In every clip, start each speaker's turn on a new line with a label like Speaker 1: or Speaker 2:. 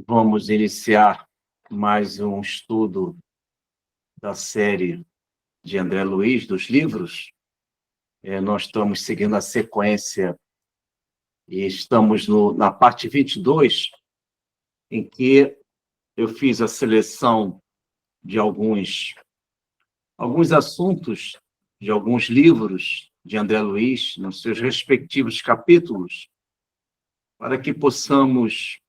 Speaker 1: Vamos iniciar mais um estudo da série de André Luiz, dos livros. Nós estamos seguindo a sequência e estamos na parte 22, em que eu fiz a seleção de alguns assuntos de alguns livros de André Luiz, nos seus respectivos capítulos, para que possamos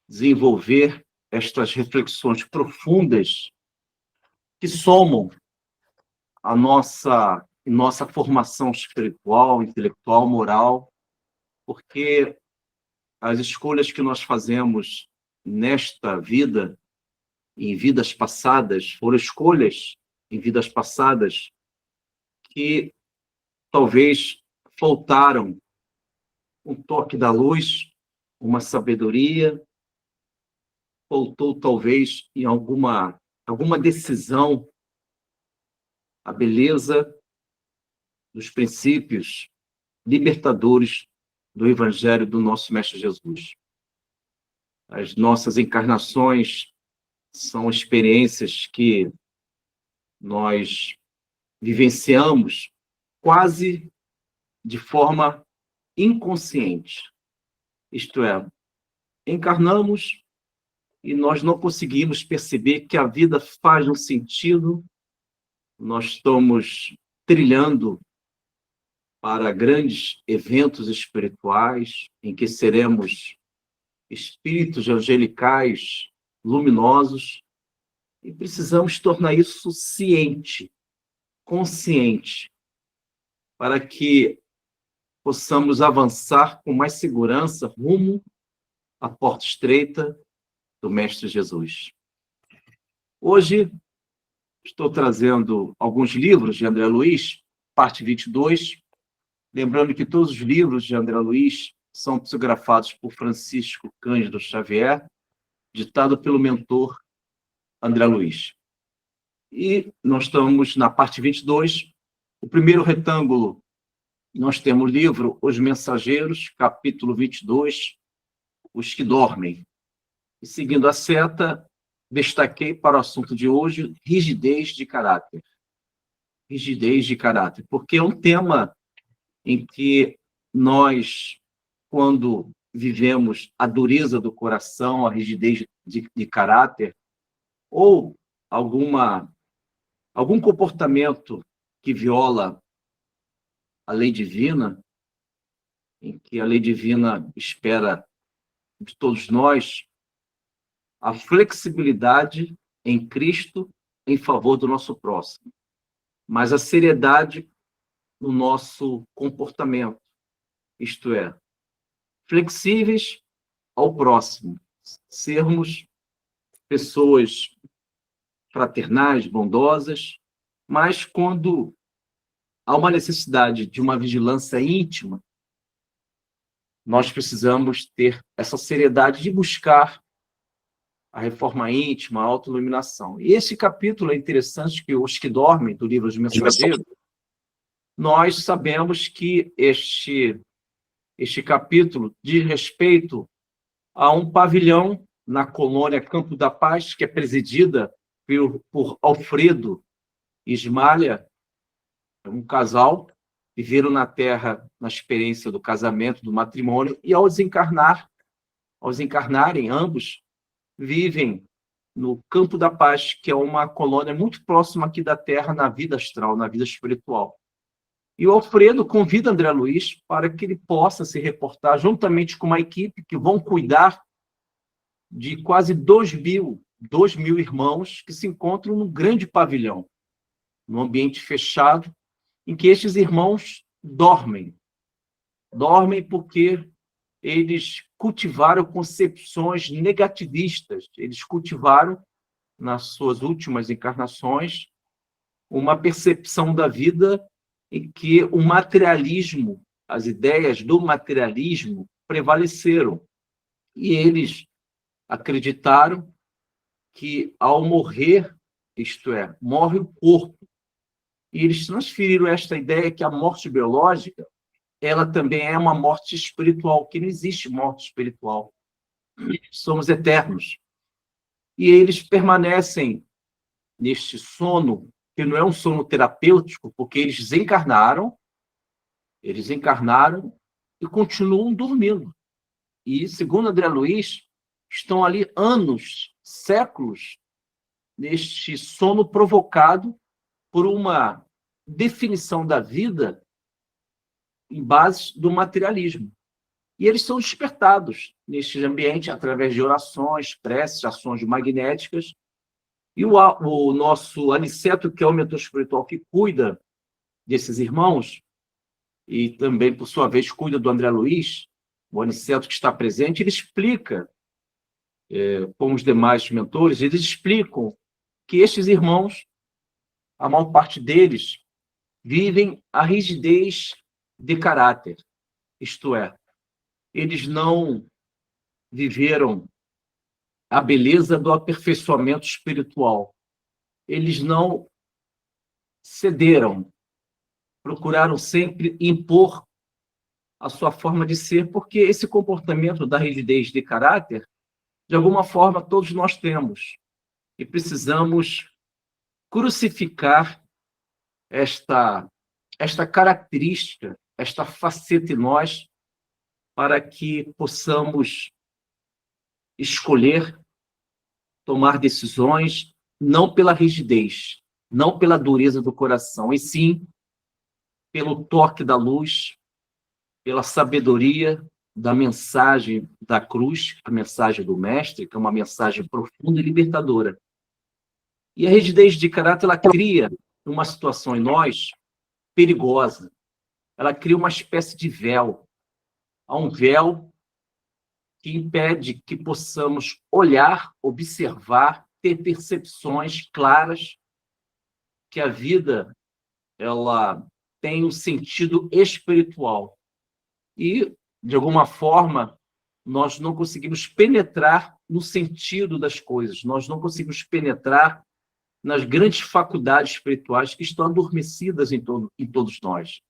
Speaker 1: desenvolver estas reflexões profundas que somam a nossa formação espiritual, intelectual, moral, porque as escolhas que nós fazemos nesta vida, em vidas passadas, foram escolhas em vidas passadas que talvez faltaram um toque da luz, uma sabedoria, faltou talvez em alguma decisão a beleza dos princípios libertadores do Evangelho do nosso Mestre Jesus. As nossas encarnações são experiências que nós vivenciamos quase de forma inconsciente. Isto é, encarnamos e nós não conseguimos perceber que a vida faz um sentido, nós estamos trilhando para grandes eventos espirituais, em que seremos espíritos angelicais luminosos, e precisamos tornar isso ciente, consciente, para que possamos avançar com mais segurança rumo à porta estreita do Mestre Jesus. Hoje, estou trazendo alguns livros de André Luiz, parte 22, lembrando que todos os livros de André Luiz são psicografados por Francisco Cândido Xavier, ditado pelo mentor André Luiz. E nós estamos na parte 22, o primeiro retângulo, nós temos o livro Os Mensageiros, capítulo 22, Os que Dormem. E seguindo a seta, destaquei para o assunto de hoje, rigidez de caráter. Rigidez de caráter, porque é um tema em que nós, quando vivemos a dureza do coração, a rigidez de caráter, ou algum comportamento que viola a lei divina, em que a lei divina espera de todos nós a flexibilidade em Cristo em favor do nosso próximo, mas a seriedade no nosso comportamento, isto é, flexíveis ao próximo, sermos pessoas fraternais, bondosas, mas quando há uma necessidade de uma vigilância íntima, nós precisamos ter essa seriedade de buscar a reforma íntima, a autoiluminação. E esse capítulo é interessante, que Os que Dormem, do livro de Mensageiro, nós sabemos que este capítulo diz respeito a um pavilhão na colônia Campo da Paz, que é presidida por Alfredo e Ismália, um casal, viveram na Terra na experiência do casamento, do matrimônio, e ao desencarnarem, ambos vivem no Campo da Paz, que é uma colônia muito próxima aqui da Terra, na vida astral, na vida espiritual. E o Alfredo convida André Luiz para que ele possa se reportar, juntamente com uma equipe que vão cuidar de quase 2.000 irmãos que se encontram num grande pavilhão, num ambiente fechado, em que estes irmãos dormem. Dormem porque eles cultivaram concepções negativistas, eles cultivaram, nas suas últimas encarnações, uma percepção da vida em que o materialismo, as ideias do materialismo prevaleceram. E eles acreditaram que, ao morrer, isto é, morre o corpo, e eles transferiram esta ideia que a morte biológica, ela também é uma morte espiritual, que não existe morte espiritual. somos eternos. E eles permanecem neste sono, que não é um sono terapêutico, porque eles encarnaram e continuam dormindo. E, segundo André Luiz, estão ali anos, séculos, neste sono provocado por uma definição da vida em base do materialismo. E eles são despertados neste ambiente através de orações, preces, ações magnéticas. E o nosso Aniceto, que é o mentor espiritual que cuida desses irmãos, e também, por sua vez, cuida do André Luiz, o Aniceto que está presente, ele explica, como os demais mentores, eles explicam que estes irmãos, a maior parte deles, vivem a rigidez de caráter, isto é, eles não viveram a beleza do aperfeiçoamento espiritual, eles não cederam, procuraram sempre impor a sua forma de ser, porque esse comportamento da rigidez de caráter, de alguma forma, todos nós temos, e precisamos crucificar esta característica, esta faceta em nós, para que possamos escolher, tomar decisões, não pela rigidez, não pela dureza do coração, e sim pelo toque da luz, pela sabedoria da mensagem da cruz, a mensagem do Mestre, que é uma mensagem profunda e libertadora. E a rigidez de caráter, ela cria uma situação em nós perigosa. Ela cria uma espécie de véu. Há um véu que impede que possamos olhar, observar, ter percepções claras que a vida ela tem um sentido espiritual. E, de alguma forma, nós não conseguimos penetrar no sentido das coisas, nós não conseguimos penetrar nas grandes faculdades espirituais que estão adormecidas em todos nós.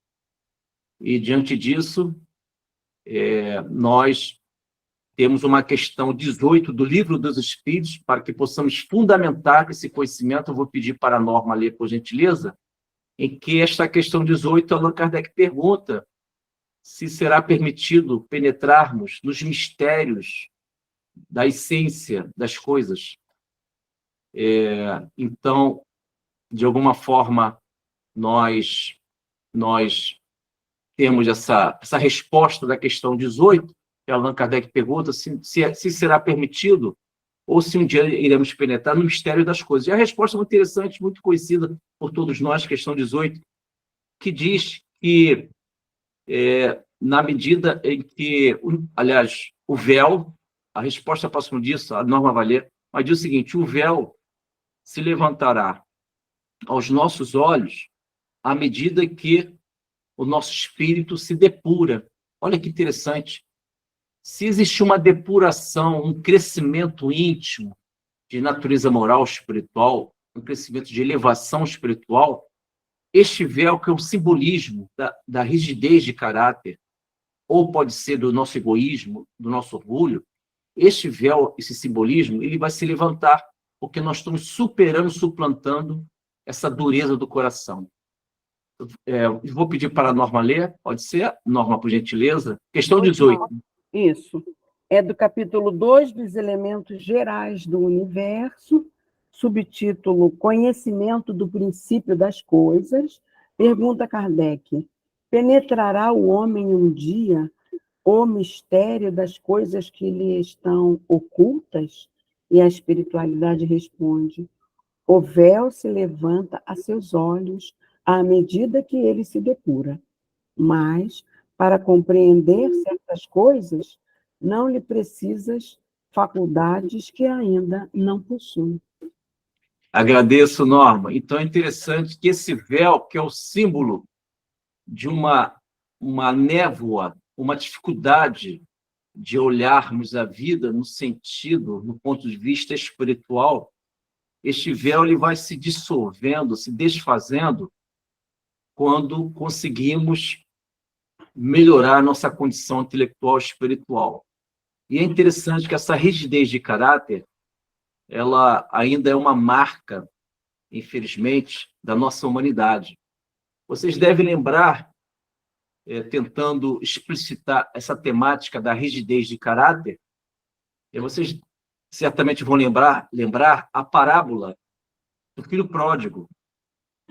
Speaker 1: E, diante disso, nós temos uma questão 18 do Livro dos Espíritos, para que possamos fundamentar esse conhecimento. Eu vou pedir para a Norma ler, por gentileza, em que esta questão 18, Allan Kardec pergunta se será permitido penetrarmos nos mistérios da essência das coisas. Então, de alguma forma, nós temos essa resposta da questão 18, que Allan Kardec pergunta se será permitido ou se um dia iremos penetrar no mistério das coisas. E a resposta é muito interessante, muito conhecida por todos nós, questão 18, que diz que, na medida em que, aliás, o véu, a resposta próxima disso, a Norma vai ler, mas diz o seguinte: o véu se levantará aos nossos olhos à medida que o nosso espírito se depura. Olha que interessante. Se existe uma depuração, um crescimento íntimo de natureza moral, espiritual, um crescimento de elevação espiritual, este véu, que é um simbolismo da rigidez de caráter, ou pode ser do nosso egoísmo, do nosso orgulho, este véu, esse simbolismo, ele vai se levantar, porque nós estamos superando, suplantando essa dureza do coração. Vou pedir para a Norma ler, pode ser? Norma, por gentileza. Questão 18.
Speaker 2: Isso. É do capítulo 2 dos Elementos Gerais do Universo, subtítulo Conhecimento do Princípio das Coisas. Pergunta Kardec: penetrará o homem um dia o mistério das coisas que lhe estão ocultas? E a espiritualidade responde: o véu se levanta a seus olhos à medida que ele se depura. Mas, para compreender certas coisas, não lhe precisas faculdades que ainda não possui.
Speaker 1: Agradeço, Norma. Então, é interessante que esse véu, que é o símbolo de uma névoa, uma dificuldade de olharmos a vida no sentido, no ponto de vista espiritual, este véu ele vai se dissolvendo, se desfazendo, quando conseguimos melhorar nossa condição intelectual e espiritual. E é interessante que essa rigidez de caráter, ela ainda é uma marca, infelizmente, da nossa humanidade. Vocês devem lembrar, tentando explicitar essa temática da rigidez de caráter, e vocês certamente vão lembrar a parábola do filho pródigo,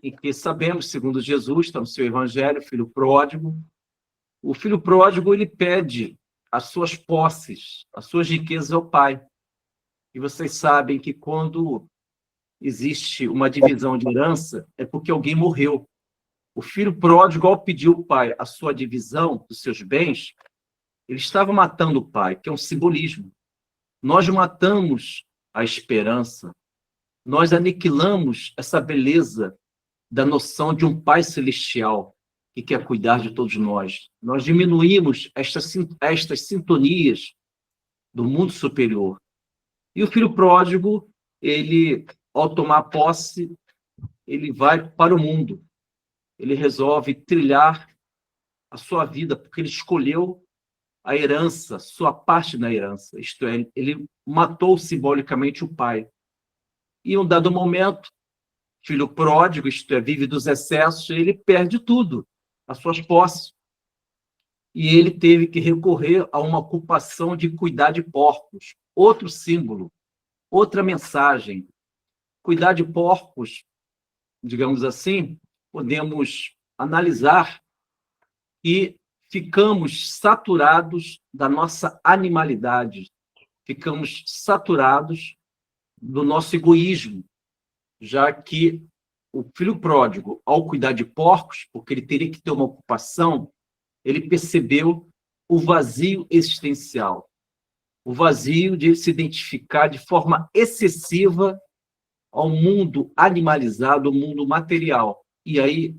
Speaker 1: em que sabemos, segundo Jesus, está no seu evangelho, o filho pródigo, ele pede as suas posses, as suas riquezas ao pai. E vocês sabem que quando existe uma divisão de herança, é porque alguém morreu. O filho pródigo, ao pedir ao pai a sua divisão dos seus bens, ele estava matando o pai, que é um simbolismo. Nós matamos a esperança, nós aniquilamos essa beleza da noção de um pai celestial que quer cuidar de todos nós. Nós diminuímos estas sintonias do mundo superior. E o filho pródigo, ele, ao tomar posse, ele vai para o mundo. Ele resolve trilhar a sua vida, porque ele escolheu a herança, sua parte na herança. Isto é, ele matou simbolicamente o pai. E em um dado momento, filho pródigo, isto é, vive dos excessos, ele perde tudo, as suas posses. E ele teve que recorrer a uma ocupação de cuidar de porcos. Outro símbolo, outra mensagem. Cuidar de porcos, digamos assim, podemos analisar e ficamos saturados da nossa animalidade, ficamos saturados do nosso egoísmo, já que o filho pródigo, ao cuidar de porcos, porque ele teria que ter uma ocupação, ele percebeu o vazio existencial, o vazio de se identificar de forma excessiva ao mundo animalizado, ao mundo material. E aí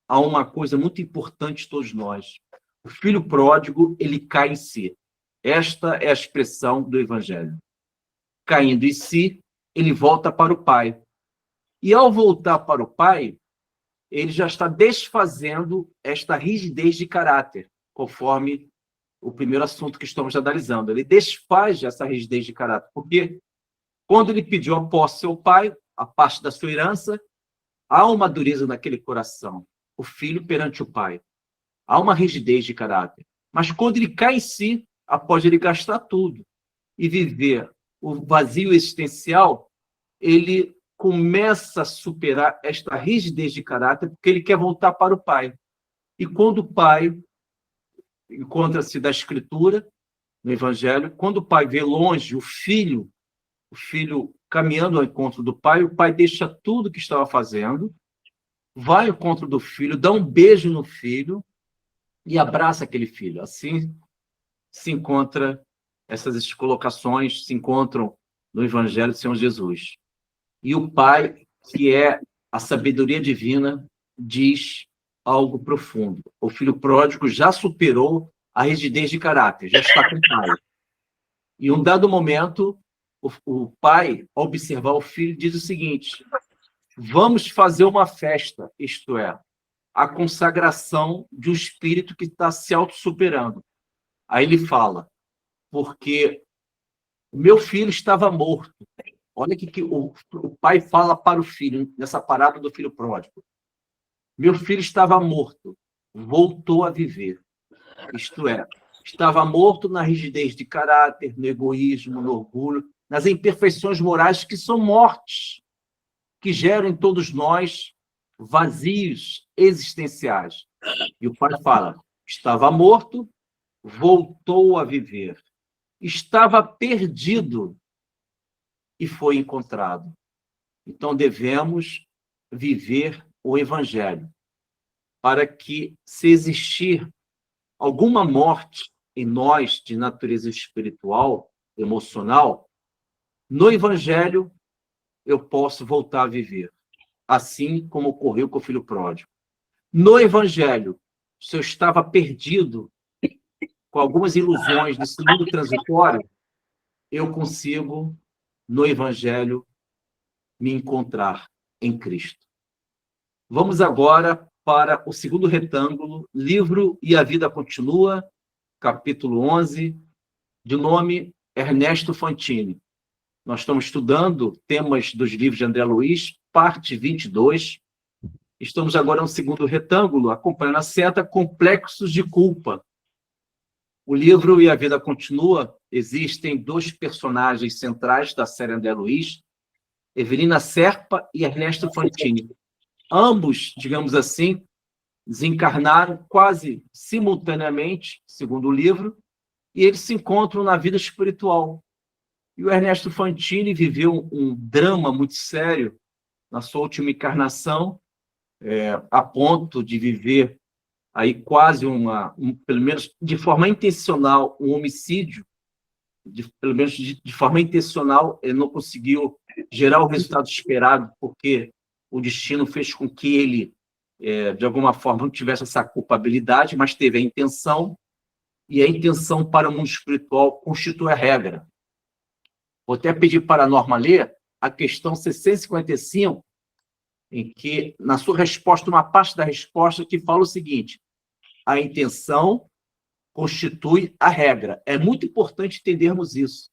Speaker 1: há uma coisa muito importante de todos nós. O filho pródigo, ele cai em si. Esta é a expressão do Evangelho. Caindo em si, ele volta para o Pai. E ao voltar para o Pai, ele já está desfazendo esta rigidez de caráter, conforme o primeiro assunto que estamos analisando. Ele desfaz essa rigidez de caráter, porque quando ele pediu a posse do seu pai, a parte da sua herança, há uma dureza naquele coração, o filho perante o pai. Há uma rigidez de caráter. Mas quando ele cai em si, após ele gastar tudo e viver o vazio existencial, ele começa a superar esta rigidez de caráter, porque ele quer voltar para o pai. E quando o pai encontra-se da Escritura, no Evangelho, quando o pai vê longe o filho caminhando ao encontro do pai, o pai deixa tudo que estava fazendo, vai ao encontro do filho, dá um beijo no filho e abraça aquele filho. Assim se encontra, essas colocações se encontram no Evangelho do Senhor Jesus. E o pai, que é a sabedoria divina, diz algo profundo. O filho pródigo já superou a rigidez de caráter, já está com o pai. E em um dado momento, o pai, ao observar o filho, diz o seguinte: vamos fazer uma festa, isto é, a consagração de um espírito que está se autossuperando. Aí ele fala, porque o meu filho estava morto. Olha que o pai fala para o filho, nessa parábola do filho pródigo. Meu filho estava morto, voltou a viver. Isto é, estava morto na rigidez de caráter, no egoísmo, no orgulho, nas imperfeições morais que são mortes, que geram em todos nós vazios existenciais. E o pai fala, estava morto, voltou a viver. Estava perdido e foi encontrado. Então, devemos viver o Evangelho, para que, se existir alguma morte em nós de natureza espiritual, emocional, no Evangelho eu posso voltar a viver, assim como ocorreu com o filho pródigo. No Evangelho, se eu estava perdido com algumas ilusões desse mundo transitório, eu consigo, no Evangelho, me encontrar em Cristo. Vamos agora para o segundo retângulo, Livro e a Vida Continua, capítulo 11, de nome Ernesto Fantini. Nós estamos estudando temas dos livros de André Luiz, parte 22. Estamos agora no segundo retângulo, acompanhando a seta Complexos de Culpa. O livro E a Vida Continua, existem dois personagens centrais da série André Luiz, Evelina Serpa e Ernesto Fantini. Ambos, digamos assim, desencarnaram quase simultaneamente, segundo o livro, e eles se encontram na vida espiritual. E o Ernesto Fantini viveu um drama muito sério na sua última encarnação, a ponto de viver aí quase pelo menos de forma intencional, um homicídio. Pelo menos de forma intencional, ele não conseguiu gerar o resultado esperado, porque o destino fez com que ele, de alguma forma, não tivesse essa culpabilidade, mas teve a intenção, e a intenção para o mundo espiritual constitui a regra. Vou até pedir para a Norma ler a questão 655, em que, na sua resposta, uma parte da resposta que fala o seguinte: a intenção constitui a regra. É muito importante entendermos isso,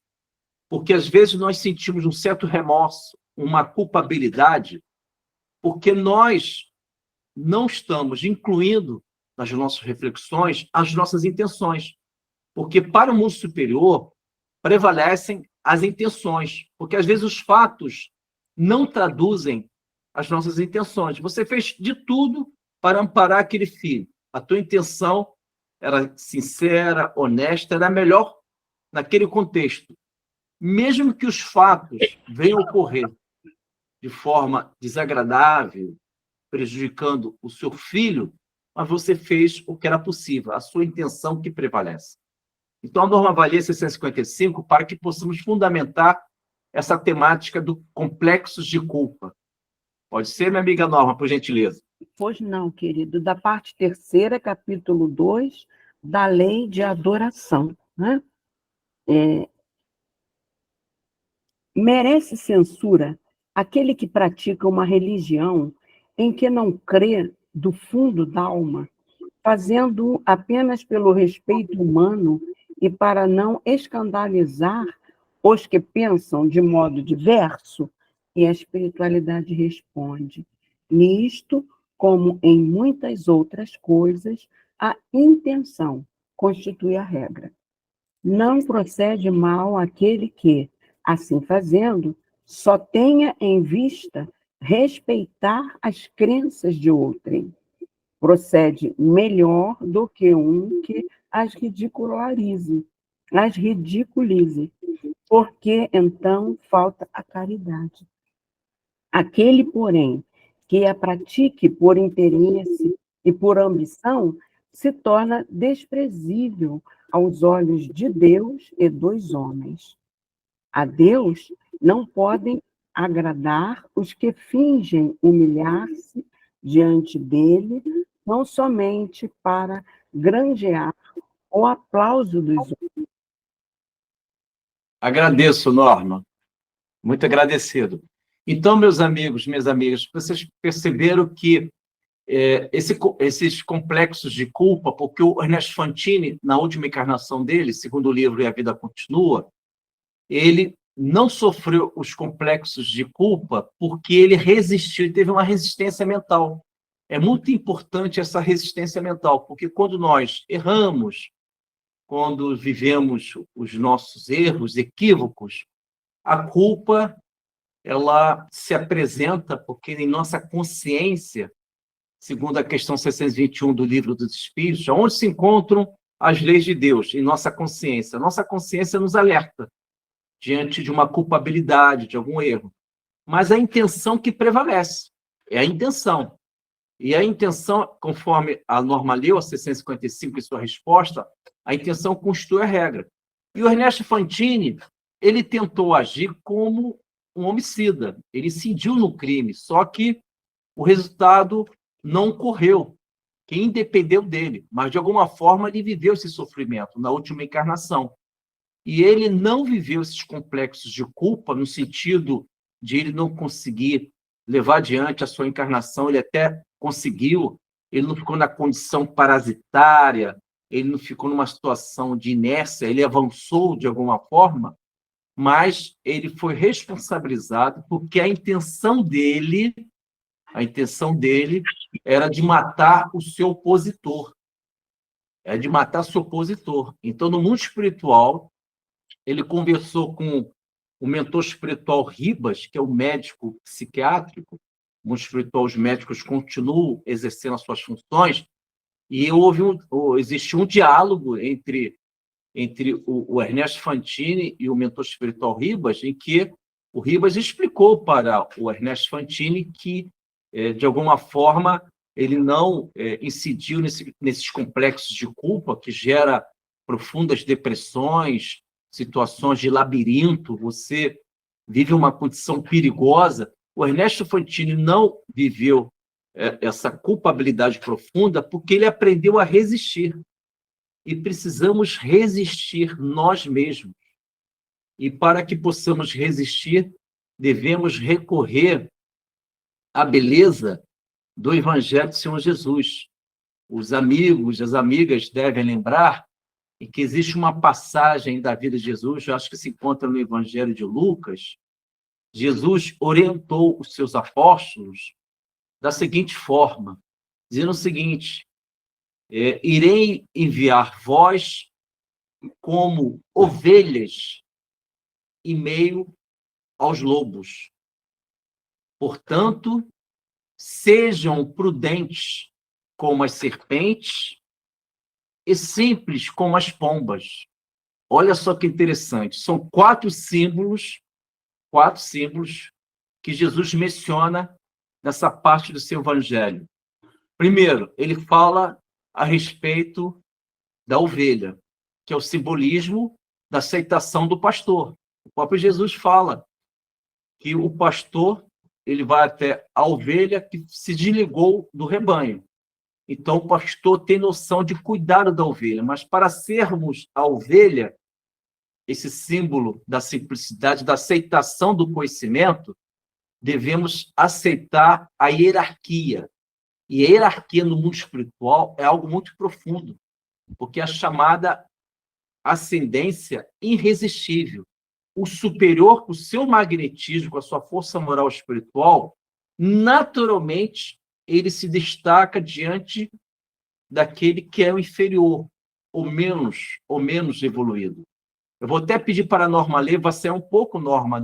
Speaker 1: porque, às vezes, nós sentimos um certo remorso, uma culpabilidade, porque nós não estamos incluindo nas nossas reflexões as nossas intenções. Porque, para o mundo superior, prevalecem as intenções, porque, às vezes, os fatos não traduzem as nossas intenções. Você fez de tudo para amparar aquele filho. A tua intenção era sincera, honesta, era melhor naquele contexto. Mesmo que os fatos venham ocorrer de forma desagradável, prejudicando o seu filho, mas você fez o que era possível, a sua intenção que prevalece. Então, a Norma vai ler 655 para que possamos fundamentar essa temática do complexos de culpa. Pode ser, minha amiga Norma, por gentileza?
Speaker 2: Pois não, querido. Da parte terceira, capítulo 2, da lei de adoração. Né? Merece censura aquele que pratica uma religião em que não crê do fundo da alma, fazendo apenas pelo respeito humano e para não escandalizar os que pensam de modo diverso? E a espiritualidade responde: nisto, como em muitas outras coisas, a intenção constitui a regra. Não procede mal aquele que, assim fazendo, só tenha em vista respeitar as crenças de outrem. Procede melhor do que um que as ridicularize, porque então falta a caridade. Aquele, porém, que a pratique por interesse e por ambição, se torna desprezível aos olhos de Deus e dos homens. A Deus não podem agradar os que fingem humilhar-se diante dele, não somente para granjear o aplauso dos outros.
Speaker 1: Agradeço, Norma. Muito agradecido. Então, meus amigos, minhas amigas, vocês perceberam que esses complexos de culpa, porque o Ernesto Fantini, na última encarnação dele, segundo o livro E a Vida Continua, ele não sofreu os complexos de culpa porque ele resistiu, ele teve uma resistência mental. É muito importante essa resistência mental, porque quando nós erramos, quando vivemos os nossos erros, equívocos, a culpa ela se apresenta porque em nossa consciência, segundo a questão 621 do Livro dos Espíritos, onde se encontram as leis de Deus? Em nossa consciência. Nossa consciência nos alerta diante de uma culpabilidade, de algum erro. Mas a intenção que prevalece é a intenção. E a intenção, conforme a Norma leu, a 655 em sua resposta, a intenção constitui a regra. E o Ernesto Fantini, ele tentou agir como um homicida. Ele incidiu no crime, só que o resultado não ocorreu, que independeu dele, mas de alguma forma ele viveu esse sofrimento na última encarnação. E ele não viveu esses complexos de culpa no sentido de ele não conseguir levar adiante a sua encarnação, ele até conseguiu, ele não ficou na condição parasitária, ele não ficou numa situação de inércia, ele avançou de alguma forma, mas ele foi responsabilizado porque a intenção dele era de matar o seu opositor, de matar seu opositor. Então, no mundo espiritual, ele conversou com o mentor espiritual Ribas, que é o médico psiquiátrico. No mundo espiritual, os médicos continuam exercendo as suas funções, e existiu um diálogo entre o Ernesto Fantini e o mentor espiritual Ribas, em que o Ribas explicou para o Ernesto Fantini que, de alguma forma, ele não incidiu nesses complexos de culpa que gera profundas depressões, situações de labirinto, você vive uma condição perigosa. O Ernesto Fantini não viveu essa culpabilidade profunda porque ele aprendeu a resistir. E precisamos resistir nós mesmos. E para que possamos resistir, devemos recorrer à beleza do Evangelho do Senhor Jesus. Os amigos, as amigas devem lembrar que existe uma passagem da vida de Jesus, eu acho que se encontra no Evangelho de Lucas. Jesus orientou os seus apóstolos da seguinte forma, dizendo o seguinte: irei enviar vós como ovelhas em meio aos lobos. Portanto, sejam prudentes como as serpentes e simples como as pombas. Olha só que interessante. São quatro símbolos que Jesus menciona nessa parte do seu evangelho. Primeiro, ele fala a respeito da ovelha, que é o simbolismo da aceitação do pastor. O próprio Jesus fala que o pastor ele vai até a ovelha que se desligou do rebanho. Então, o pastor tem noção de cuidar da ovelha, mas para sermos a ovelha, esse símbolo da simplicidade, da aceitação do conhecimento, devemos aceitar a hierarquia. E a hierarquia no mundo espiritual é algo muito profundo, porque é a chamada ascendência irresistível. O superior, com o seu magnetismo, com a sua força moral espiritual, naturalmente, ele se destaca diante daquele que é o inferior, ou menos evoluído. Eu vou até pedir para a Norma ler, vai ser um pouco, Norma,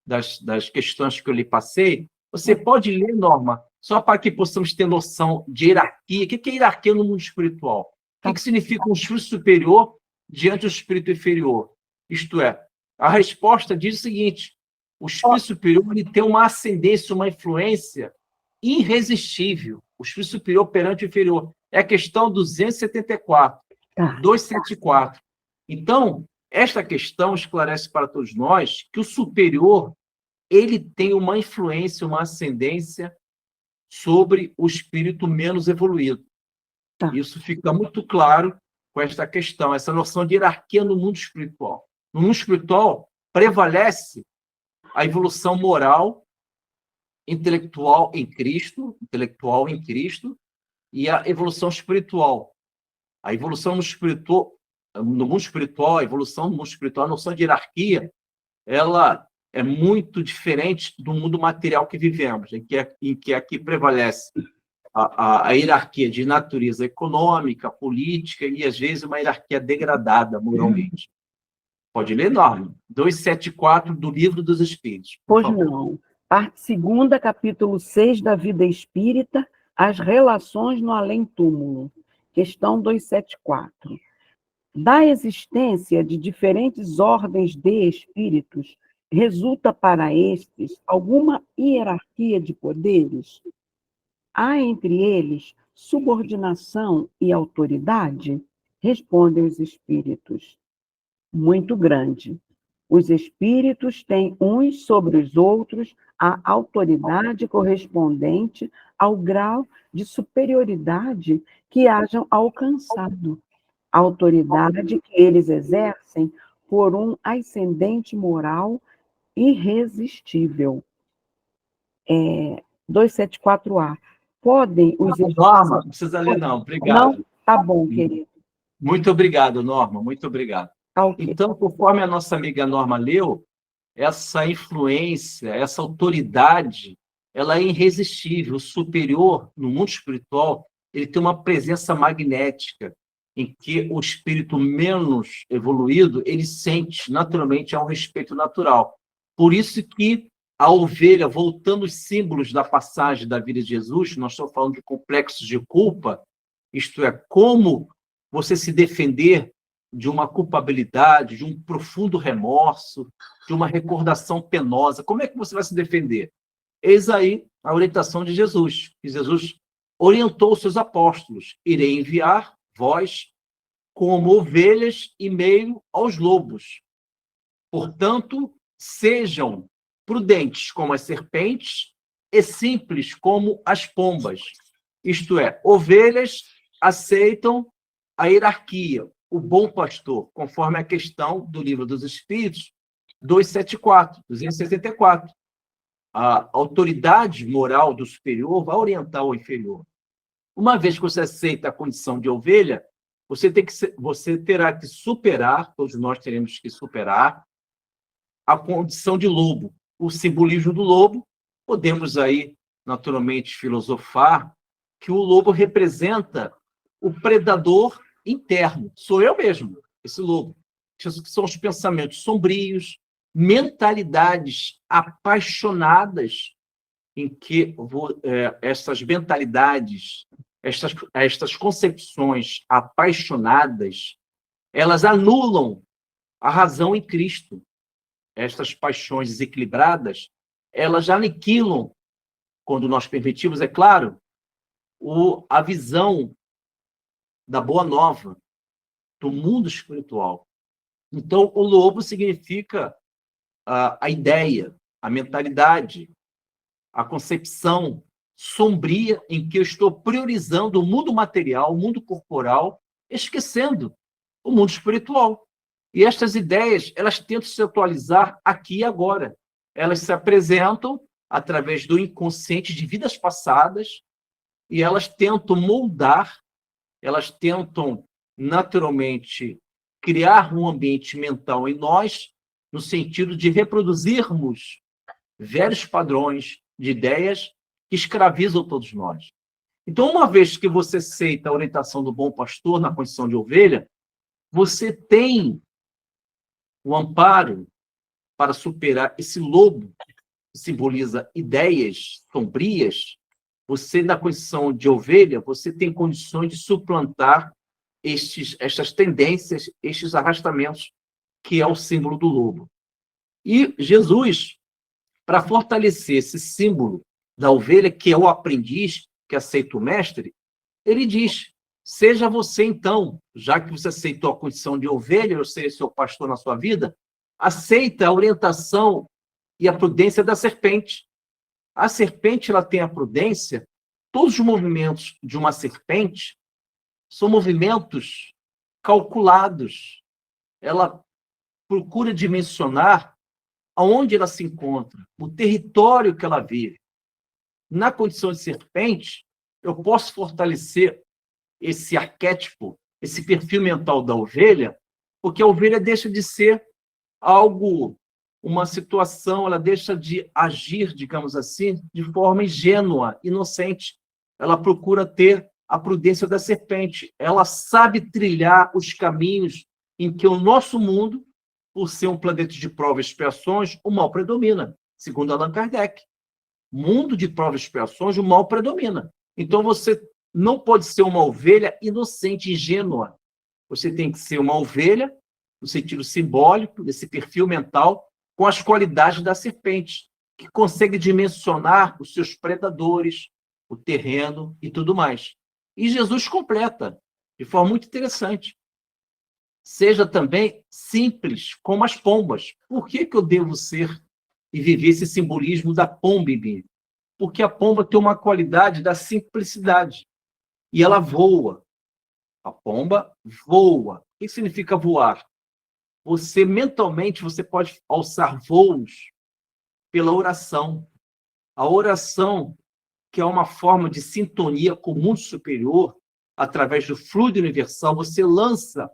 Speaker 1: das questões que eu lhe passei. Você pode ler, Norma, só para que possamos ter noção de hierarquia. O que é hierarquia no mundo espiritual? O que significa um espírito superior diante do espírito inferior? Isto é, a resposta diz o seguinte: o espírito superior ele tem uma ascendência, uma influência irresistível. O espírito superior perante o inferior. É a questão 274, 274. Então, esta questão esclarece para todos nós que o superior ele tem uma influência, uma ascendência sobre o espírito menos evoluído. Isso fica muito claro com esta questão, essa noção de hierarquia no mundo espiritual. No mundo espiritual, prevalece a evolução moral, intelectual em Cristo, e a evolução espiritual. A evolução no mundo espiritual, a evolução no mundo espiritual, a noção de hierarquia, ela é muito diferente do mundo material que vivemos, em que aqui prevalece a hierarquia de natureza econômica, política e, às vezes, uma hierarquia degradada moralmente. Pode ler, Norma? 274 do Livro dos Espíritos.
Speaker 2: Pois não. Parte 2ª, capítulo 6 da Vida Espírita, as relações no além-túmulo. Questão 274. Da existência de diferentes ordens de espíritos, resulta para estes alguma hierarquia de poderes? Há entre eles subordinação e autoridade? Respondem os espíritos. Muito grande. Os espíritos têm uns sobre os outros a autoridade correspondente ao grau de superioridade que hajam alcançado. A autoridade que eles exercem por um ascendente moral irresistível. 274A. Podem os espíritos...
Speaker 1: Norma, não precisa ler, não. Obrigado.
Speaker 2: Não? Tá bom, querido.
Speaker 1: Muito obrigado, Norma, muito obrigado.
Speaker 2: Ah, ok.
Speaker 1: Então, conforme a nossa amiga Norma leu, essa influência, essa autoridade, ela é irresistível. O superior, no mundo espiritual, ele tem uma presença magnética, em que o espírito menos evoluído, ele sente naturalmente, é um respeito natural. Por isso que a ovelha, voltando aos símbolos da passagem da vida de Jesus, nós estamos falando de complexos de culpa, isto é, como você se defender de uma culpabilidade, de um profundo remorso, de uma recordação penosa. Como é que você vai se defender? Eis aí a orientação de Jesus. Que Jesus orientou os seus apóstolos: irei enviar vós como ovelhas e meio aos lobos. Portanto, sejam prudentes como as serpentes e simples como as pombas. Isto é, ovelhas aceitam a hierarquia, o bom pastor, conforme a questão do Livro dos Espíritos, 274. A autoridade moral do superior vai orientar o inferior. Uma vez que você aceita a condição de ovelha, você terá que superar, todos nós teremos que superar, a condição de lobo. O simbolismo do lobo, podemos aí, naturalmente, filosofar que o lobo representa o predador interno. Sou eu mesmo, esse lobo. Que são os pensamentos sombrios, mentalidades apaixonadas, em que essas mentalidades, estas concepções apaixonadas, elas anulam a razão em Cristo. Estas paixões desequilibradas, elas aniquilam, quando nós permitimos, é claro, a visão da boa nova, do mundo espiritual. Então, o lobo significa a ideia, a mentalidade, a concepção sombria em que eu estou priorizando o mundo material, o mundo corporal, esquecendo o mundo espiritual. E estas ideias, elas tentam se atualizar aqui e agora. Elas se apresentam através do inconsciente de vidas passadas e elas tentam moldar, elas tentam naturalmente criar um ambiente mental em nós, no sentido de reproduzirmos velhos padrões de ideias que escravizam todos nós. Então, uma vez que você aceita a orientação do bom pastor na condição de ovelha, você tem o amparo para superar esse lobo que simboliza ideias sombrias. Você, na condição de ovelha, você tem condições de suplantar estas tendências, estes arrastamentos, que é o símbolo do lobo. E Jesus, para fortalecer esse símbolo da ovelha, que é o aprendiz que aceita o mestre, ele diz: seja você, então, já que você aceitou a condição de ovelha, eu serei seu pastor na sua vida, aceita a orientação e a prudência da serpente. A serpente, ela tem a prudência. Todos os movimentos de uma serpente são movimentos calculados. Ela procura dimensionar aonde ela se encontra, o território que ela vive. Na condição de serpente, eu posso fortalecer esse arquétipo, esse perfil mental da ovelha, porque a ovelha deixa de ser algo, uma situação, ela deixa de agir, digamos assim, de forma ingênua, inocente. Ela procura ter a prudência da serpente. Ela sabe trilhar os caminhos em que o nosso mundo, por ser um planeta de provas e expiações, o mal predomina, segundo Allan Kardec. Mundo de provas e expiações, o mal predomina. Então, você não pode ser uma ovelha inocente, ingênua. Você tem que ser uma ovelha, no sentido simbólico, desse perfil mental, com as qualidades da serpente, que consegue dimensionar os seus predadores, o terreno e tudo mais. E Jesus completa, de forma muito interessante. Seja também simples, como as pombas. Por que eu devo ser e viver esse simbolismo da pomba em mim? Porque a pomba tem uma qualidade da simplicidade. E ela voa. A pomba voa. O que significa voar? Você, mentalmente, você pode alçar voos pela oração. A oração, que é uma forma de sintonia com o mundo superior, através do fluido universal, você lança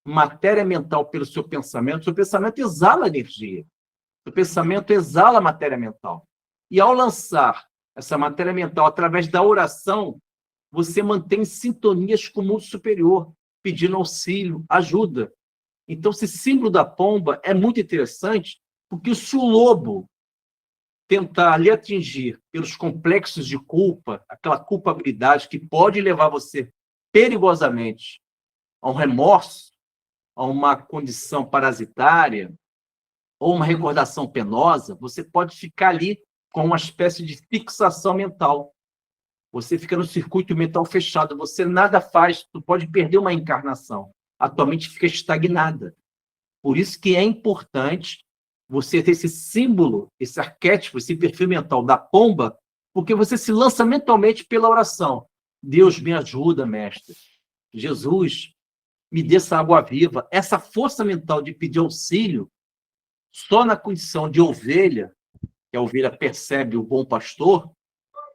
Speaker 1: matéria mental pelo seu pensamento exala energia. O pensamento exala matéria mental. E ao lançar essa matéria mental através da oração, você mantém sintonias com o mundo superior, pedindo auxílio, ajuda. Então, esse símbolo da pomba é muito interessante, porque se o lobo tentar lhe atingir pelos complexos de culpa, aquela culpabilidade que pode levar você perigosamente a um remorso, a uma condição parasitária, ou uma recordação penosa, você pode ficar ali com uma espécie de fixação mental. Você fica no circuito mental fechado, você nada faz, tu pode perder uma encarnação. A tua mente fica estagnada. Por isso que é importante você ter esse símbolo, esse arquétipo, esse perfil mental da pomba, porque você se lança mentalmente pela oração. Deus me ajuda, mestre. Jesus, me dê essa água viva. Essa força mental de pedir auxílio, só na condição de ovelha, que a ovelha percebe o bom pastor,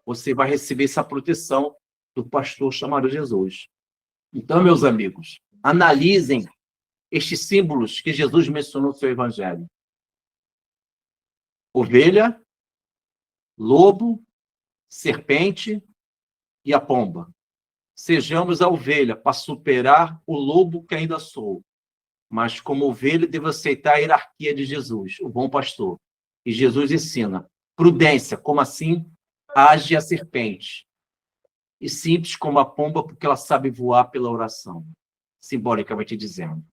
Speaker 1: você vai receber essa proteção do pastor chamado Jesus. Então, meus amigos, analisem estes símbolos que Jesus mencionou no seu evangelho. Ovelha, lobo, serpente e a pomba. Sejamos a ovelha para superar o lobo que ainda sou. Mas como ovelha, devo aceitar a hierarquia de Jesus, o bom pastor. E Jesus ensina prudência, como assim age a serpente. E simples como a pomba, porque ela sabe voar pela oração, simbolicamente dizendo.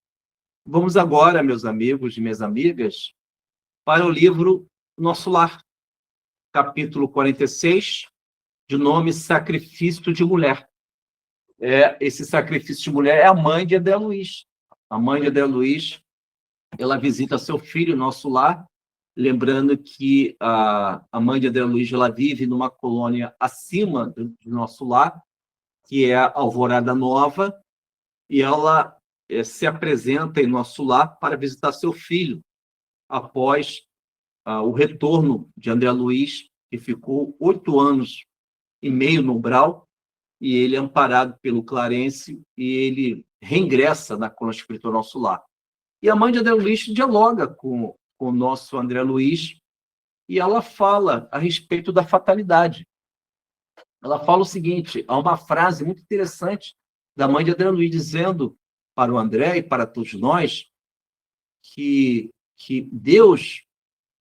Speaker 1: Vamos agora, meus amigos e minhas amigas, para o livro Nosso Lar, capítulo 46, de nome Sacrifício de Mulher. Esse sacrifício de mulher é a mãe de André Luiz. A mãe de André Luiz, ela visita seu filho, Nosso Lar, lembrando que a mãe de André Luiz, ela vive numa colônia acima do Nosso Lar, que é a Alvorada Nova, e ela se apresenta em Nosso Lar para visitar seu filho, após o retorno de André Luiz, que ficou 8 anos e meio no umbral, e ele é amparado pelo Clarence, e ele reingressa na colônia espiritual Nosso Lar. E a mãe de André Luiz dialoga com o nosso André Luiz, e ela fala a respeito da fatalidade. Ela fala o seguinte, há uma frase muito interessante da mãe de André Luiz, dizendo para o André e para todos nós que Deus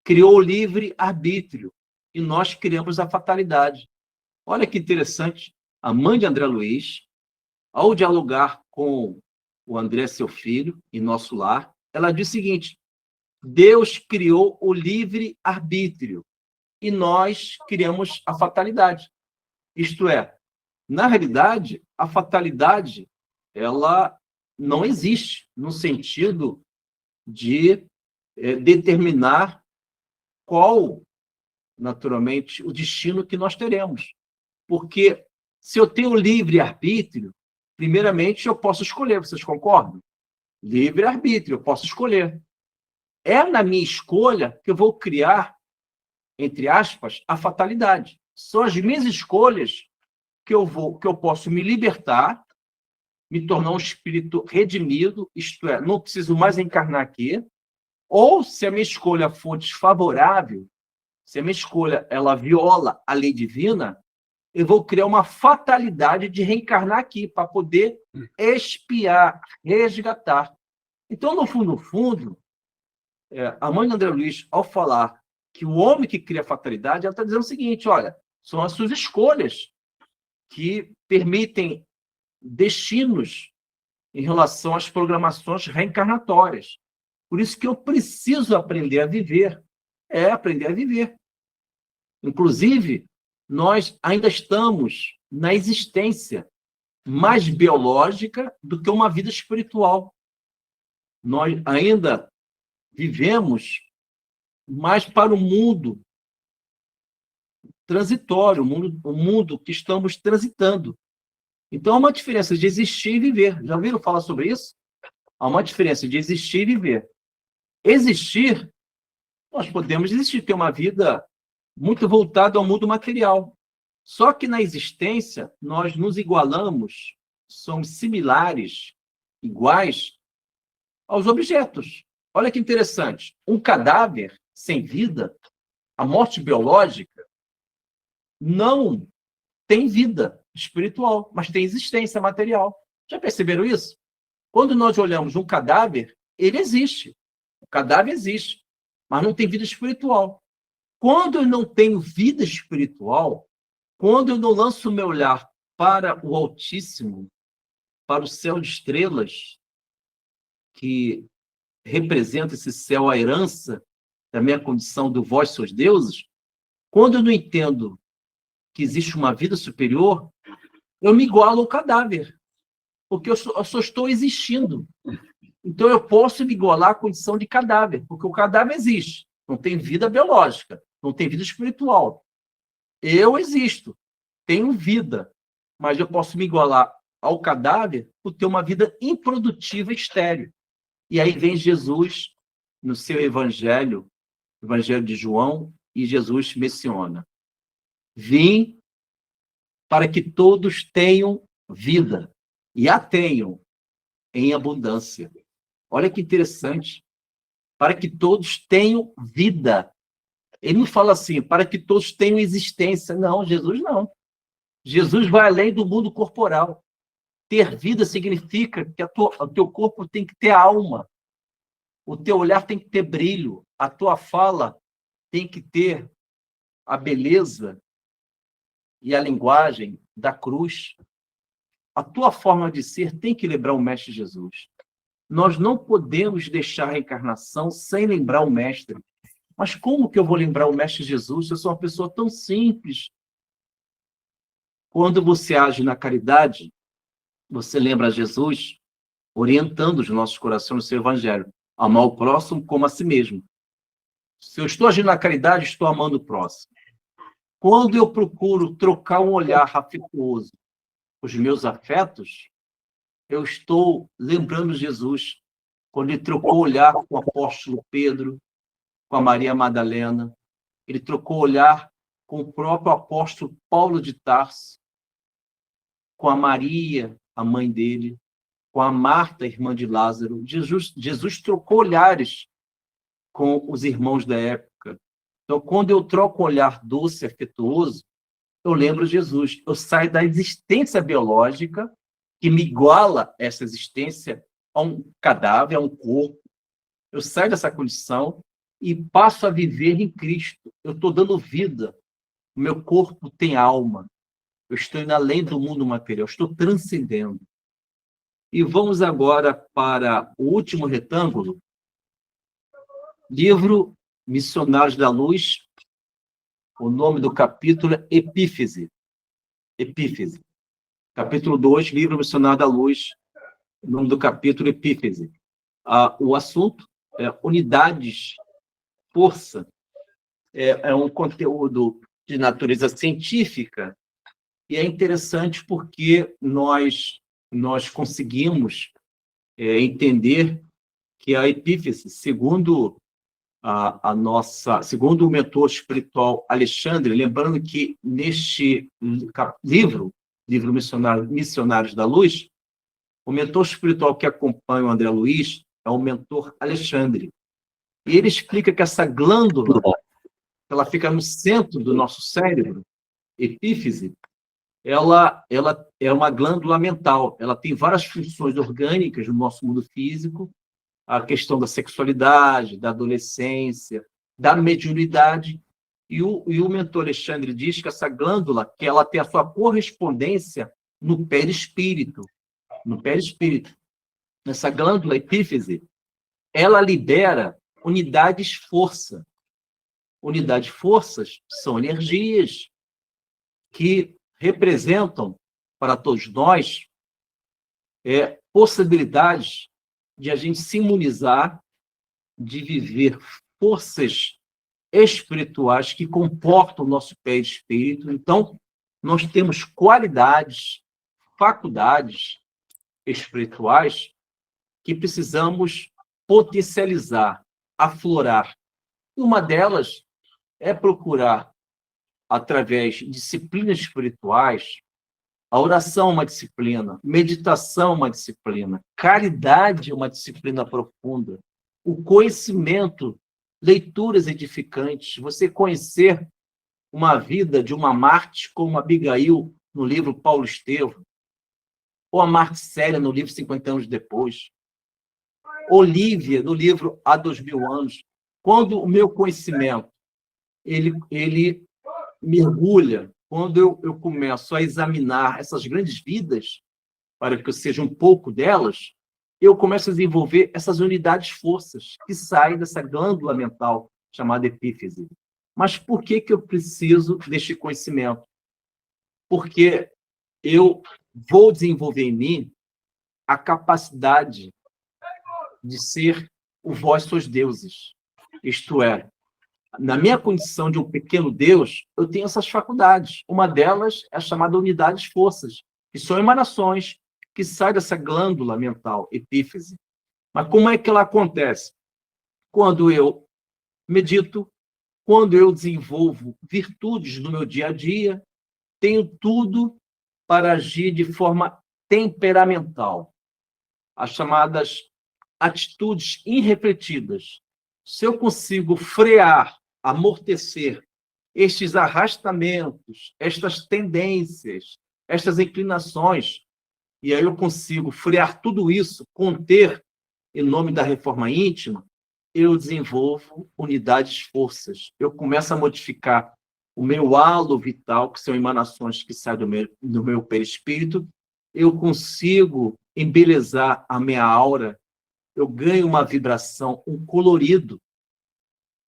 Speaker 1: criou o livre-arbítrio e nós criamos a fatalidade. Olha que interessante, a mãe de André Luiz, ao dialogar com o André, seu filho, em Nosso Lar, ela diz o seguinte, Deus criou o livre-arbítrio e nós criamos a fatalidade. Isto é, na realidade, a fatalidade, ela não existe no sentido de determinar qual, naturalmente, o destino que nós teremos. Porque se eu tenho livre-arbítrio, primeiramente eu posso escolher, vocês concordam? Livre-arbítrio, eu posso escolher. É na minha escolha que eu vou criar, entre aspas, a fatalidade. São as minhas escolhas que eu posso me libertar, me tornar um espírito redimido, isto é, não preciso mais encarnar aqui, ou se a minha escolha for desfavorável, se a minha escolha ela viola a lei divina, eu vou criar uma fatalidade de reencarnar aqui para poder expiar, resgatar. Então, no fundo, a mãe de André Luiz, ao falar que o homem que cria a fatalidade, ela está dizendo o seguinte, olha, são as suas escolhas que permitem destinos em relação às programações reencarnatórias. Por isso que eu preciso aprender a viver. Aprender a viver. Inclusive, nós ainda estamos na existência mais biológica do que uma vida espiritual. Nós ainda vivemos mais para o mundo transitório, o mundo que estamos transitando. Então, há uma diferença de existir e viver. Já ouviram falar sobre isso? Há uma diferença de existir e viver. Existir, nós podemos existir, ter uma vida muito voltada ao mundo material. Só que na existência, nós nos igualamos somos similares, iguais aos objetos. Olha que interessante. Um cadáver sem vida, a morte biológica, não tem vida espiritual, mas tem existência material. Já perceberam isso? Quando nós olhamos um cadáver, ele existe. O cadáver existe, mas não tem vida espiritual. Quando eu não tenho vida espiritual, quando eu não lanço o meu olhar para o Altíssimo, para o céu de estrelas, que representa esse céu, a herança da minha condição do vós sois deuses, quando eu não entendo que existe uma vida superior, eu me igualo ao cadáver, porque eu só estou existindo. Então, eu posso me igualar à condição de cadáver, porque o cadáver existe, não tem vida biológica, não tem vida espiritual. Eu existo, tenho vida, mas eu posso me igualar ao cadáver por ter uma vida improdutiva estéril. E aí vem Jesus, no seu evangelho, Evangelho de João, e Jesus menciona: vim para que todos tenham vida, e a tenham em abundância. Olha que interessante. Para que todos tenham vida. Ele não fala assim, para que todos tenham existência. Não, Jesus não. Jesus vai além do mundo corporal. Ter vida significa que o teu corpo tem que ter alma. O teu olhar tem que ter brilho. A tua fala tem que ter a beleza e a linguagem da cruz. A tua forma de ser tem que lembrar o Mestre Jesus. Nós não podemos deixar a reencarnação sem lembrar o Mestre. Mas como que eu vou lembrar o Mestre Jesus? Eu sou uma pessoa tão simples. Quando você age na caridade, você lembra Jesus orientando os nossos corações no seu evangelho. Amar o próximo como a si mesmo. Se eu estou agindo na caridade, estou amando o próximo. Quando eu procuro trocar um olhar afetuoso com os meus afetos, eu estou lembrando Jesus, quando ele trocou olhar com o apóstolo Pedro, com a Maria Madalena, ele trocou olhar com o próprio apóstolo Paulo de Tarso, com a Maria, a mãe dele, com a Marta, irmã de Lázaro. Jesus trocou olhares com os irmãos da época. Então, quando eu troco um olhar doce, afetuoso, eu lembro Jesus. Eu saio da existência biológica, que me iguala essa existência a um cadáver, a um corpo. Eu saio dessa condição e passo a viver em Cristo. Eu estou dando vida. O meu corpo tem alma. Eu estou indo além do mundo material. Estou transcendendo. E vamos agora para o último retângulo. Livro Missionários da Luz. O nome do capítulo é Epífise. Epífise. Capítulo 2, Livro Missionário da Luz. O nome do capítulo é Epífise. O assunto é unidades, força. É um conteúdo de natureza científica e é interessante porque nós conseguimos entender que a epífise, segundo segundo o mentor espiritual Alexandre, lembrando que neste livro Missionários da Luz, o mentor espiritual que acompanha o André Luiz é o mentor Alexandre. E ele explica que essa glândula, ela fica no centro do nosso cérebro, epífise, ela é uma glândula mental. Ela tem várias funções orgânicas no nosso mundo físico, a questão da sexualidade, da adolescência, da mediunidade. E o mentor Alexandre diz que essa glândula, que ela tem a sua correspondência no perispírito. No perispírito. Essa glândula epífise, ela libera unidades força. Unidades forças são energias que representam para todos nós possibilidades de a gente se imunizar, de viver forças espirituais que comportam o nosso perispírito. Então, nós temos qualidades, faculdades espirituais que precisamos potencializar, aflorar. Uma delas é procurar, através de disciplinas espirituais, A oração é uma disciplina, meditação é uma disciplina, caridade é uma disciplina profunda, o conhecimento, leituras edificantes, você conhecer uma vida de uma Marte como Abigail no livro Paulo Estevam, ou a Marte Célia no livro 50 anos depois, Olívia no livro Há 2000 anos. Quando o meu conhecimento ele mergulha, quando eu começo a examinar essas grandes vidas, para que eu seja um pouco delas, eu começo a desenvolver essas unidades forças que saem dessa glândula mental chamada epífise. Mas por que eu preciso deste conhecimento? Porque eu vou desenvolver em mim a capacidade de ser o vós sois deuses. Isto é, na minha condição de um pequeno Deus, eu tenho essas faculdades. Uma delas é a chamada unidades forças, que são emanações que saem dessa glândula mental, epífise. Mas como é que ela acontece? Quando eu medito, quando eu desenvolvo virtudes no meu dia a dia, tenho tudo para agir de forma temperamental. As chamadas atitudes irrefletidas. Se eu consigo frear, amortecer estes arrastamentos, estas tendências, estas inclinações, e aí eu consigo frear tudo isso, conter, em nome da reforma íntima, eu desenvolvo unidades forças. Eu começo a modificar o meu halo vital, que são emanações que saem do meu perispírito, eu consigo embelezar a minha aura, eu ganho uma vibração, um colorido.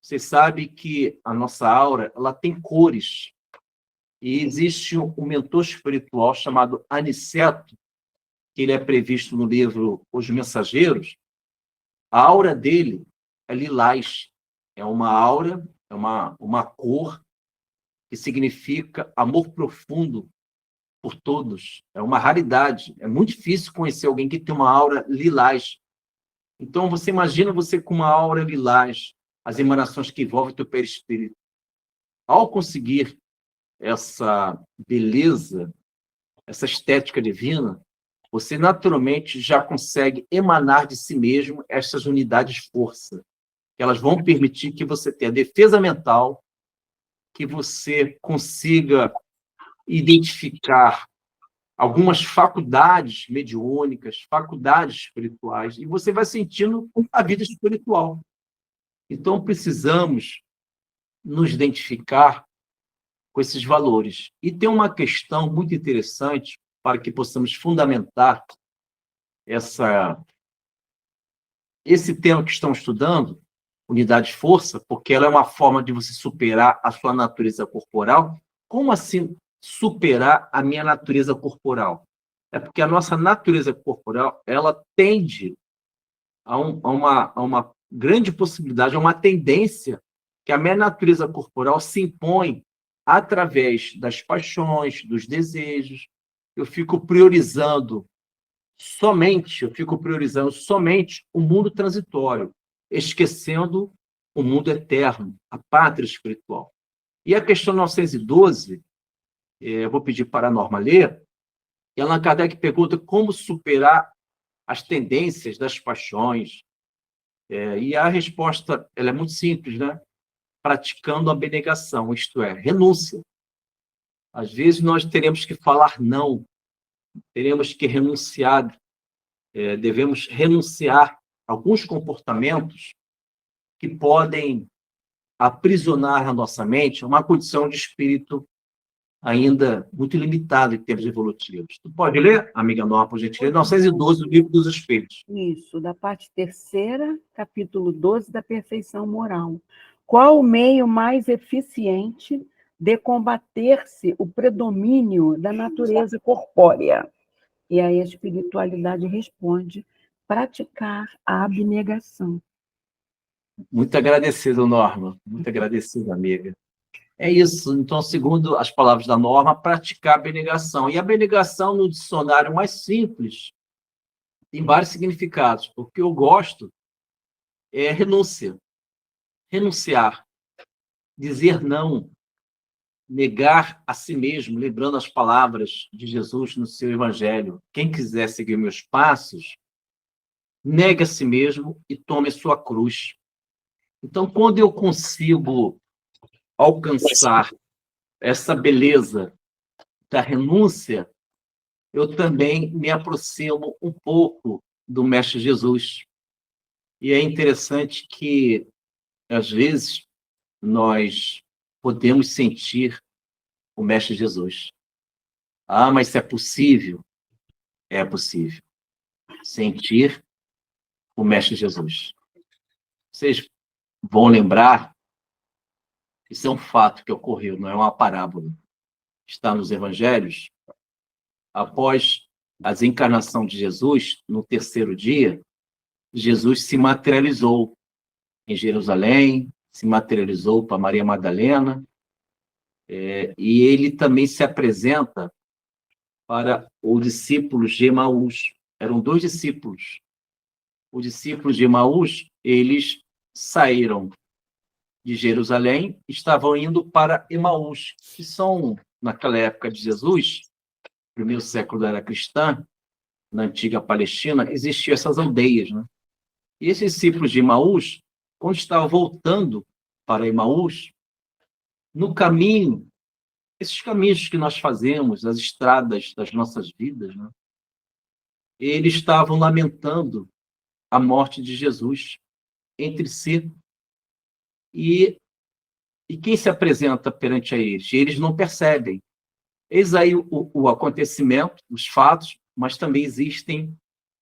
Speaker 1: Você sabe que a nossa aura ela tem cores. E existe um mentor espiritual chamado Aniceto, que ele é previsto no livro Os Mensageiros. A aura dele é lilás. É uma aura, é uma cor que significa amor profundo por todos. É uma raridade. É muito difícil conhecer alguém que tem uma aura lilás. Então, você imagina você com uma aura lilás, as emanações que envolvem o teu perispírito. Ao conseguir essa beleza, essa estética divina, você naturalmente já consegue emanar de si mesmo essas unidades de força, que elas vão permitir que você tenha defesa mental, que você consiga identificar algumas faculdades mediúnicas, faculdades espirituais, e você vai sentindo a vida espiritual. Então, precisamos nos identificar com esses valores. E tem uma questão muito interessante para que possamos fundamentar esse tema que estamos estudando, unidade de força, porque ela é uma forma de você superar a sua natureza corporal. Como assim superar a minha natureza corporal? É porque a nossa natureza corporal ela tende a uma grande possibilidade, a uma tendência que a minha natureza corporal se impõe através das paixões, dos desejos. Eu fico priorizando somente o mundo transitório, esquecendo o mundo eterno, a pátria espiritual. E a questão 912, eu vou pedir para a Norma ler, e Allan Kardec pergunta como superar as tendências das paixões. E a resposta ela é muito simples, né? Praticando a abnegação, isto é, renúncia. Às vezes nós teremos que falar não, teremos que renunciar, devemos renunciar a alguns comportamentos que podem aprisionar a nossa mente uma condição de espírito ainda muito limitada em termos evolutivos. Tu pode ler, amiga Norma, por gentileza? 912 do Livro dos Espíritos.
Speaker 2: Isso, da parte terceira, capítulo 12, da perfeição moral. Qual o meio mais eficiente de combater-se o predomínio da natureza corpórea? E aí a espiritualidade responde: praticar a abnegação.
Speaker 1: Muito agradecido, Norma. Muito agradecido, amiga. É isso. Então, segundo as palavras da Norma, praticar a abnegação. E a abnegação, no dicionário mais simples, tem vários significados. O que eu gosto é renúncia. Renunciar. Dizer não. negar a si mesmo, lembrando as palavras de Jesus no seu evangelho. Quem quiser seguir meus passos, negue a si mesmo e tome a sua cruz. Então, quando eu consigo alcançar essa beleza da renúncia, eu também me aproximo um pouco do Mestre Jesus. E é interessante que, às vezes, nós podemos sentir o Mestre Jesus. Ah, mas se é possível? É possível. Sentir o Mestre Jesus. Vocês vão lembrar, isso é um fato que ocorreu, não é uma parábola. Está nos evangelhos. Após a desencarnação de Jesus, no terceiro dia, Jesus se materializou em Jerusalém, se materializou para Maria Madalena, e ele também se apresenta para os discípulos de Emaús. Eram 2 discípulos. Os discípulos de Emaús, eles saíram de Jerusalém, estavam indo para Emaús, que são, naquela época de Jesus, primeiro século da era cristã, na antiga Palestina, existiam essas aldeias, né? E esses discípulos de Emaús, quando estavam voltando para Emaús, no caminho, esses caminhos que nós fazemos, as estradas das nossas vidas, né? Eles estavam lamentando a morte de Jesus entre si. E quem se apresenta perante a eles? Eles não percebem. Eis aí o acontecimento, os fatos, mas também existem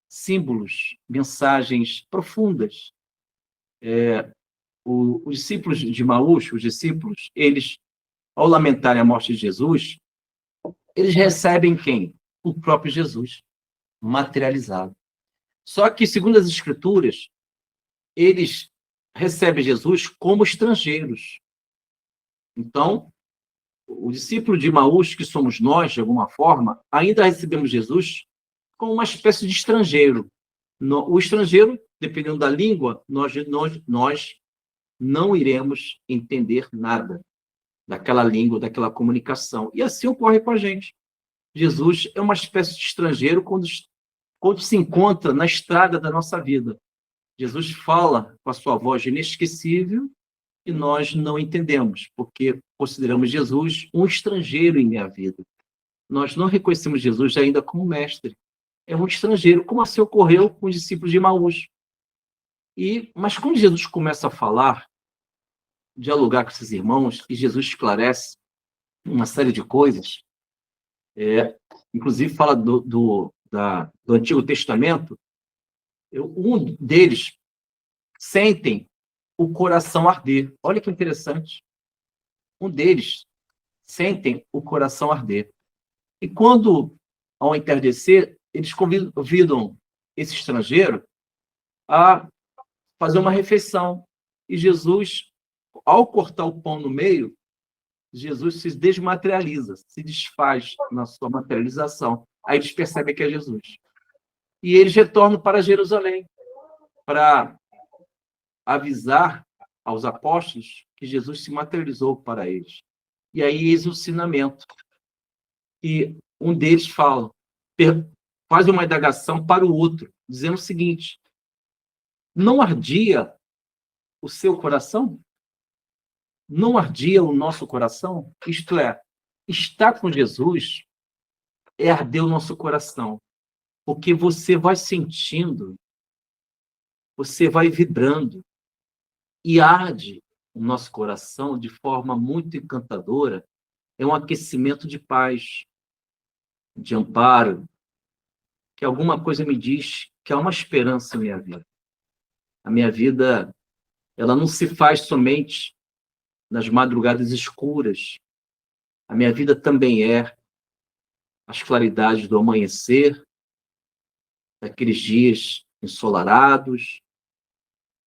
Speaker 1: símbolos, mensagens profundas. Os discípulos de Emaús, os discípulos, eles, ao lamentarem a morte de Jesus, eles recebem quem? O próprio Jesus, materializado. Só que, segundo as Escrituras, eles recebem Jesus como estrangeiros. Então, o discípulo de Emaús, que somos nós, de alguma forma, ainda recebemos Jesus como uma espécie de estrangeiro. O estrangeiro, dependendo da língua, nós não iremos entender nada daquela língua, daquela comunicação. E assim ocorre com a gente. Jesus é uma espécie de estrangeiro quando se encontra na estrada da nossa vida. Jesus fala com a sua voz inesquecível e nós não entendemos, porque consideramos Jesus um estrangeiro em minha vida. Nós não reconhecemos Jesus ainda como mestre. É um estrangeiro, como assim ocorreu com os discípulos de Emaús. Mas quando Jesus começa a falar, dialogar com esses irmãos, e Jesus esclarece uma série de coisas, inclusive fala do Antigo Testamento, um deles sentem o coração arder. Olha que interessante. Um deles sentem o coração arder. E quando, ao entardecer, eles convidam esse estrangeiro a fazer uma refeição. E Jesus, ao cortar o pão no meio, Jesus se desmaterializa, se desfaz na sua materialização. Aí eles percebem que é Jesus. E eles retornam para Jerusalém para avisar aos apóstolos que Jesus se materializou para eles. E aí eis o ensinamento. E um deles faz uma indagação para o outro, dizendo o seguinte: não ardia o seu coração? Não ardia o nosso coração? Isto é, estar com Jesus é arder o nosso coração, porque você vai sentindo, você vai vibrando, e arde o nosso coração de forma muito encantadora. É um aquecimento de paz, de amparo, que alguma coisa me diz que há uma esperança em minha vida. A minha vida, ela não se faz somente nas madrugadas escuras. A minha vida também é as claridades do amanhecer, daqueles dias ensolarados.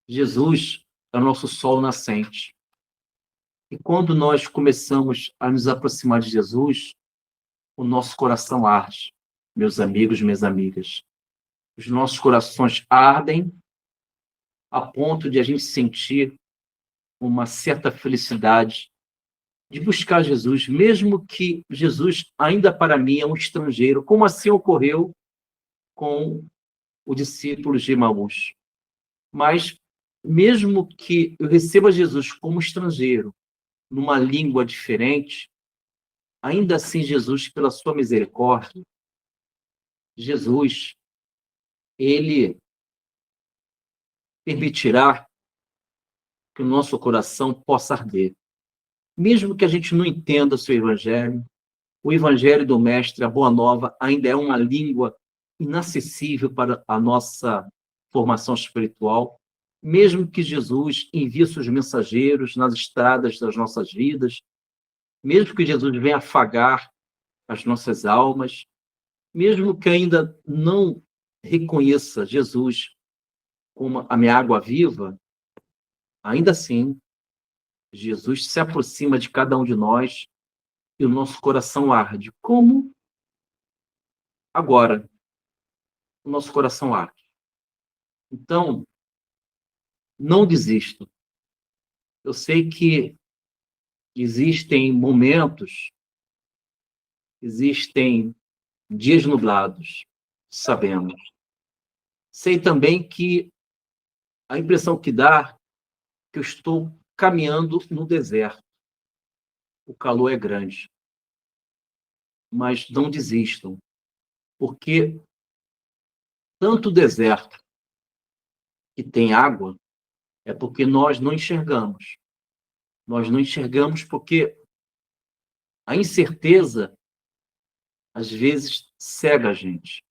Speaker 1: Jesus é o nosso sol nascente. E quando nós começamos a nos aproximar de Jesus, o nosso coração arde, meus amigos, minhas amigas. Os nossos corações ardem a ponto de a gente sentir uma certa felicidade de buscar Jesus, mesmo que Jesus ainda para mim é um estrangeiro, como assim ocorreu com o discípulo de Emaús. Mas, mesmo que eu receba Jesus como estrangeiro, numa língua diferente, ainda assim Jesus, pela sua misericórdia, Jesus, ele permitirá que o nosso coração possa arder. Mesmo que a gente não entenda o seu evangelho, o evangelho do Mestre, a Boa Nova, ainda é uma língua inacessível para a nossa formação espiritual, mesmo que Jesus envie seus mensageiros nas estradas das nossas vidas, mesmo que Jesus venha afagar as nossas almas, mesmo que ainda não reconheça Jesus como a minha água viva, ainda assim, Jesus se aproxima de cada um de nós e o nosso coração arde. Como agora o nosso coração arde. Então, não desisto. Eu sei que existem momentos, existem dias nublados, sabemos. Sei também que a impressão que dá é que eu estou caminhando no deserto. O calor é grande. Mas não desistam, porque tanto o deserto que tem água é porque nós não enxergamos. Nós não enxergamos porque a incerteza, às vezes, cega a gente.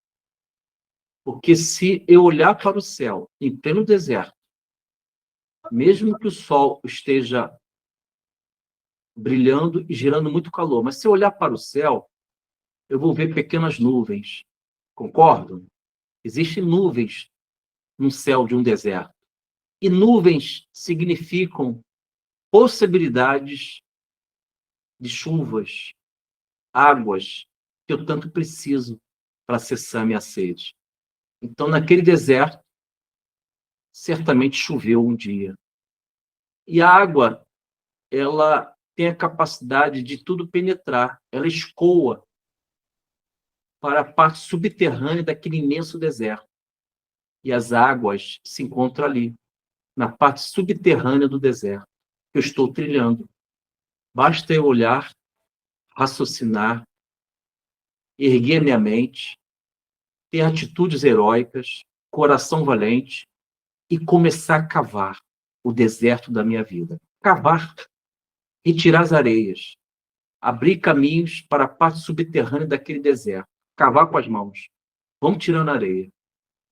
Speaker 1: Porque se eu olhar para o céu em pleno deserto, mesmo que o sol esteja brilhando e gerando muito calor, mas se eu olhar para o céu, eu vou ver pequenas nuvens. Concordam? Existem nuvens no céu de um deserto. E nuvens significam possibilidades de chuvas, águas que eu tanto preciso para cessar minha sede. Então, naquele deserto, certamente choveu um dia. E a água, ela tem a capacidade de tudo penetrar. Ela escoa para a parte subterrânea daquele imenso deserto. E as águas se encontram ali, na parte subterrânea do deserto, que eu estou trilhando. Basta eu olhar, raciocinar, erguer minha mente, ter atitudes heróicas, coração valente e começar a cavar o deserto da minha vida. Cavar, retirar as areias, abrir caminhos para a parte subterrânea daquele deserto, cavar com as mãos. Vamos tirando a areia.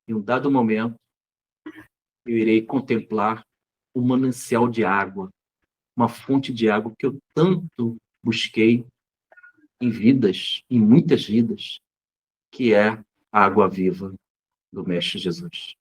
Speaker 1: Em um dado momento, eu irei contemplar um manancial de água, uma fonte de água que eu tanto busquei em vidas, em muitas vidas, que é a água viva do Mestre Jesus.